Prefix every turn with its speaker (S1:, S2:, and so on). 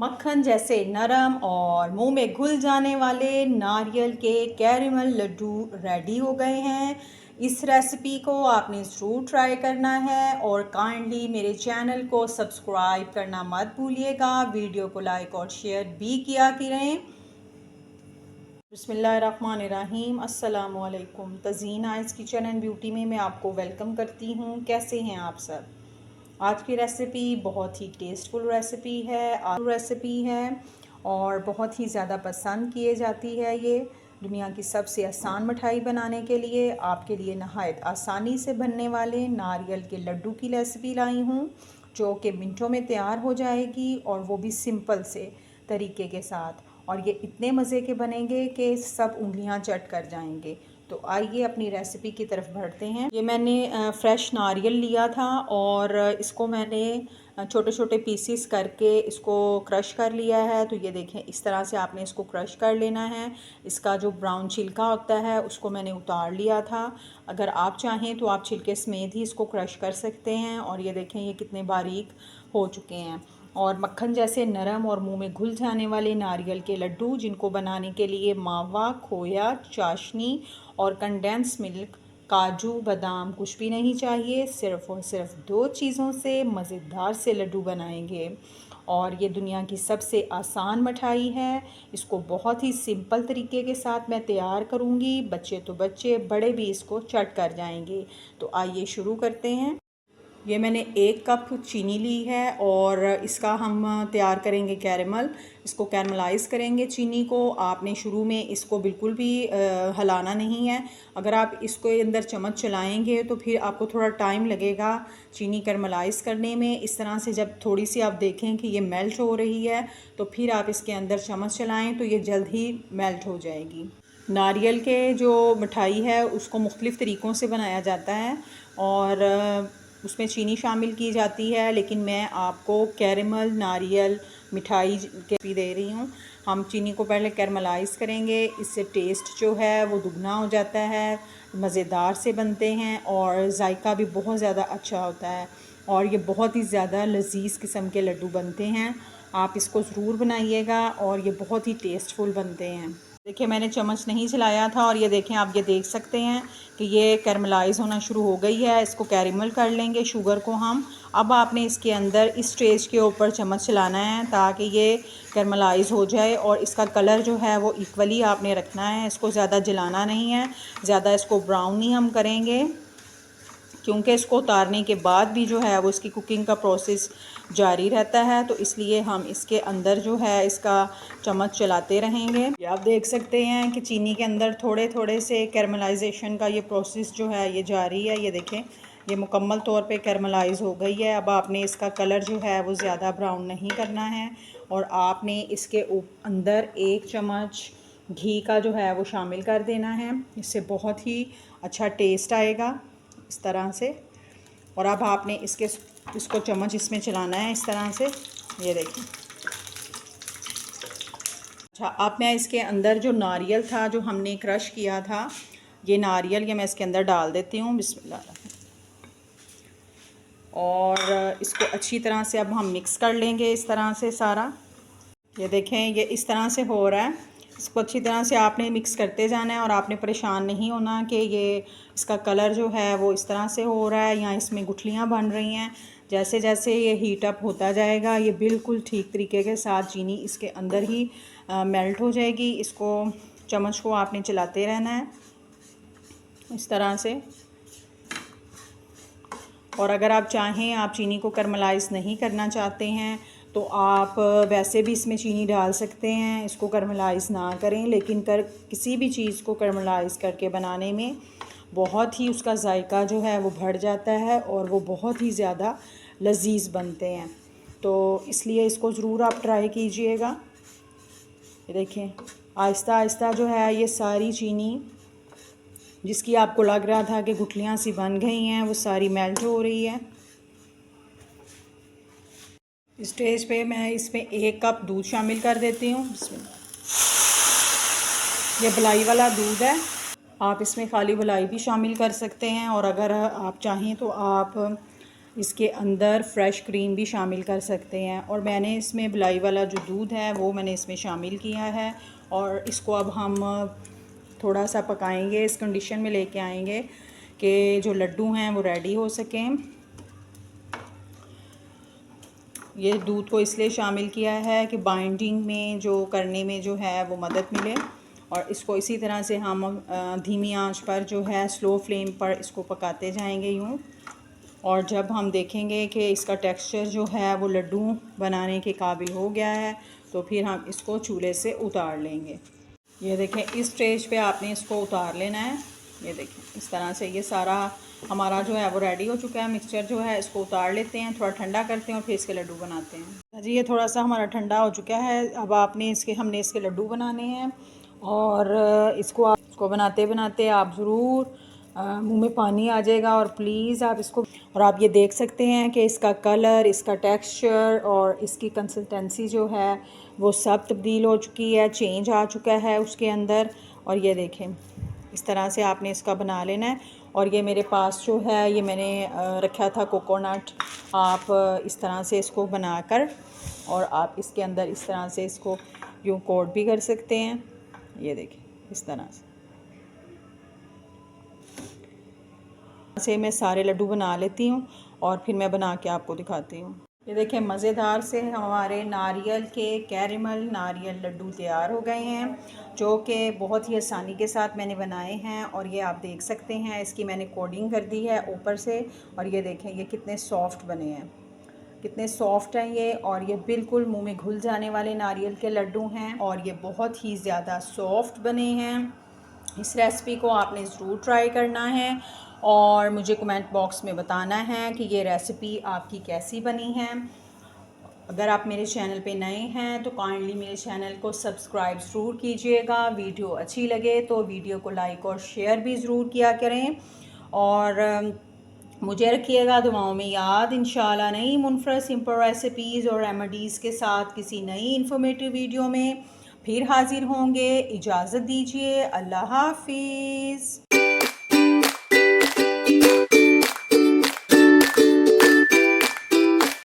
S1: मक्खन जैसे नरम और मुंह में घुल जाने वाले नारियल के कैरेमल लड्डू रेडी हो गए हैं। इस रेसिपी को आपने ज़रूर ट्राई करना है और काइंडली मेरे चैनल को सब्सक्राइब करना मत भूलिएगा। वीडियो को लाइक और शेयर भी किया करें। बिस्मिल्लाहिर्रहमानिर्रहीम। अस्सलाम वालेकुम। Tazeen eyes kitchen and beauty में मैं आपको वेलकम करती हूँ। कैसे हैं आप सब? आज की रेसिपी बहुत ही टेस्टफुल रेसिपी है और बहुत ही ज़्यादा पसंद किए जाती है। ये दुनिया की सबसे आसान मिठाई बनाने के लिए आपके लिए नहायत आसानी से बनने वाले नारियल के लड्डू की रेसिपी लाई हूँ, जो कि मिनटों में तैयार हो जाएगी और वो भी सिंपल से तरीके के साथ। और ये इतने मज़े के बनेंगे कि सब उंगलियां चट कर जाएंगे। तो आइए अपनी रेसिपी की तरफ बढ़ते हैं। ये मैंने फ्रेश नारियल लिया था और इसको मैंने छोटे छोटे पीसीस करके इसको क्रश कर लिया है। तो ये देखें, इस तरह से आपने इसको क्रश कर लेना है। इसका जो ब्राउन छिलका होता है उसको मैंने उतार लिया था। अगर आप चाहें तो आप छिलके समेत ही इसको क्रश कर सकते हैं। और ये देखें, ये कितने बारीक हो चुके हैं। और मक्खन जैसे नरम और मुंह में घुल जाने वाले नारियल के लड्डू, जिनको बनाने के लिए मावा, खोया, चाशनी और कंडेंस मिल्क, काजू, बादाम कुछ भी नहीं चाहिए। सिर्फ़ और सिर्फ दो चीज़ों से मज़ेदार से लड्डू बनाएंगे। और ये दुनिया की सबसे आसान मिठाई है। इसको बहुत ही सिंपल तरीके के साथ मैं तैयार करूँगी। बच्चे तो बच्चे, बड़े भी इसको चट कर जाएंगे। तो आइए शुरू करते हैं। ये मैंने 1 कप चीनी ली है और इसका हम तैयार करेंगे कैरेमल। इसको कैरमलाइज़ करेंगे चीनी को। आपने शुरू में इसको बिल्कुल भी हिलाना नहीं है। अगर आप इसको अंदर चम्मच चलाएंगे तो फिर आपको थोड़ा टाइम लगेगा चीनी कैरमलाइज़ करने में। इस तरह से जब थोड़ी सी आप देखें कि ये मेल्ट हो रही है तो फिर आप इसके अंदर चम्मच चलाएँ तो ये जल्द ही मेल्ट हो जाएगी। नारियल के जो मिठाई है उसको मुख्तलिफ़ तरीक़ों से बनाया जाता है और उसमें चीनी शामिल की जाती है, लेकिन मैं आपको कैरेमल नारियल मिठाई के भी दे रही हूँ। हम चीनी को पहले कैरमलाइज़ करेंगे, इससे टेस्ट जो है वो दुगना हो जाता है, मज़ेदार से बनते हैं और जायका भी बहुत ज़्यादा अच्छा होता है और ये बहुत ही ज़्यादा लजीज़ किस्म के लड्डू बनते हैं। आप इसको ज़रूर बनाइएगा और ये बहुत ही टेस्टफुल बनते हैं। देखिए, मैंने चम्मच नहीं चलाया था और ये देखें, आप ये देख सकते हैं कि ये कैरमलाइज़ होना शुरू हो गई है। इसको कैरेमल कर लेंगे शुगर को हम। अब आपने इसके अंदर इस स्टेज के ऊपर चम्मच चलाना है ताकि ये कैरमलाइज़ हो जाए और इसका कलर जो है वो इक्वली आपने रखना है। इसको ज़्यादा जलाना नहीं है, ज़्यादा इसको ब्राउन नहीं हम करेंगे, क्योंकि इसको उतारने के बाद भी जो है वो इसकी कुकिंग का प्रोसेस जारी रहता है। तो इसलिए हम इसके अंदर जो है इसका चम्मच चलाते रहेंगे। ये आप देख सकते हैं कि चीनी के अंदर थोड़े थोड़े से कैरमलाइजेशन का ये प्रोसेस जो है ये जारी है। ये देखें, ये मुकम्मल तौर पे कैरमलाइज़ हो गई है। अब आपने इसका कलर जो है वो ज़्यादा ब्राउन नहीं करना है और आपने इसके अंदर 1 चम्मच घी का जो है वो शामिल कर देना है। इससे बहुत ही अच्छा टेस्ट आएगा इस तरह से। और अब आपने इसको चम्मच इसमें चलाना है इस तरह से। ये देखें। अच्छा, अब मैं इसके अंदर जो नारियल था जो हमने क्रश किया था, ये नारियल ये मैं इसके अंदर डाल देती हूँ। बिस्मिल्लाह। और इसको अच्छी तरह से अब हम मिक्स कर लेंगे इस तरह से सारा। ये देखें, ये इस तरह से हो रहा है। इसको अच्छी तरह से आपने मिक्स करते जाना है और आपने परेशान नहीं होना कि ये इसका कलर जो है वो इस तरह से हो रहा है या इसमें गुठलियाँ बन रही हैं। जैसे जैसे ये हीट अप होता जाएगा ये बिल्कुल ठीक तरीके के साथ चीनी इसके अंदर ही मेल्ट हो जाएगी। इसको चम्मच को आपने चलाते रहना है इस तरह से। और अगर आप चाहें, आप चीनी को कैरमलाइज़ नहीं करना चाहते हैं तो आप वैसे भी इसमें चीनी डाल सकते हैं, इसको कैरमलाइज़ ना करें। लेकिन किसी भी चीज़ को कैरमलाइज़ करके बनाने में बहुत ही उसका जायका जो है वो बढ़ जाता है और वो बहुत ही ज़्यादा लजीज़ बनते हैं। तो इसलिए इसको ज़रूर आप ट्राई कीजिएगा। ये देखें, आहिस्ता आहिस्ता जो है ये सारी चीनी जिसकी आपको लग रहा था कि गुठलियाँ सी बन गई हैं वो सारी मेल्ट हो रही है। स्टेज पे मैं इसमें 1 कप दूध शामिल कर देती हूँ। ये मलाई वाला दूध है। आप इसमें खाली मलाई भी शामिल कर सकते हैं और अगर आप चाहें तो आप इसके अंदर फ्रेश क्रीम भी शामिल कर सकते हैं। और मैंने इसमें मलाई वाला जो दूध है वो मैंने इसमें शामिल किया है। और इसको अब हम थोड़ा सा पकाएंगे, इस कंडीशन में लेके आएंगे कि जो लड्डू हैं वो रेडी हो सकें। ये दूध को इसलिए शामिल किया है कि बाइंडिंग में जो करने में जो है वो मदद मिले। और इसको इसी तरह से हम धीमी आंच पर जो है स्लो फ्लेम पर इसको पकाते जाएंगे यूँ। और जब हम देखेंगे कि इसका टेक्सचर जो है वो लड्डू बनाने के काबिल हो गया है तो फिर हम इसको चूल्हे से उतार लेंगे। ये देखें, इस स्टेज पे आपने इसको उतार लेना है। ये देखें, इस तरह से ये सारा हमारा जो है वो रेडी हो चुका है। मिक्सचर जो है इसको उतार लेते हैं, थोड़ा ठंडा करते हैं और फिर इसके लड्डू बनाते हैं। जी, ये थोड़ा सा हमारा ठंडा हो चुका है। अब हमने इसके लड्डू बनाने हैं। और इसको बनाते बनाते आप ज़रूर मुंह में पानी आ जाएगा। और प्लीज़ आप इसको, और आप ये देख सकते हैं कि इसका कलर, इसका टेक्सचर और इसकी कंसिस्टेंसी जो है वो सब तब्दील हो चुकी है, चेंज आ चुका है उसके अंदर। और ये देखें, इस तरह से आपने इसका बना लेना है। और ये मेरे पास जो है ये मैंने रखा था कोकोनट। आप इस तरह से इसको बनाकर और आप इसके अंदर इस तरह से इसको यूँ कोट भी कर सकते हैं। ये देखें, इस तरह से मैं सारे लड्डू बना लेती हूँ और फिर मैं बना के आपको दिखाती हूँ। ये देखें, मज़ेदार से हमारे नारियल के कैरेमल नारियल लड्डू तैयार हो गए हैं, जो कि बहुत ही आसानी के साथ मैंने बनाए हैं। और ये आप देख सकते हैं, इसकी मैंने कोटिंग कर दी है ऊपर से। और ये देखें, ये कितने सॉफ़्ट बने हैं, कितने सॉफ्ट हैं ये। और ये बिल्कुल मुंह में घुल जाने वाले नारियल के लड्डू हैं और ये बहुत ही ज़्यादा सॉफ्ट बने हैं। इस रेसिपी को आपने ज़रूर ट्राई करना है और मुझे कमेंट बॉक्स में बताना है कि ये रेसिपी आपकी कैसी बनी है। अगर आप मेरे चैनल पे नए हैं तो काइंडली मेरे चैनल को सब्सक्राइब ज़रूर कीजिएगा। वीडियो अच्छी लगे तो वीडियो को लाइक और शेयर भी ज़रूर किया करें। और मुझे रखिएगा दुआओं में याद। इंशाल्लाह नई मुनफरद सिंपल रेसिपीज़ और रेमेडीज़ के साथ किसी नई इन्फॉर्मेटिव वीडियो में फिर हाज़िर होंगे। इजाज़त दीजिए, अल्लाह हाफिज़।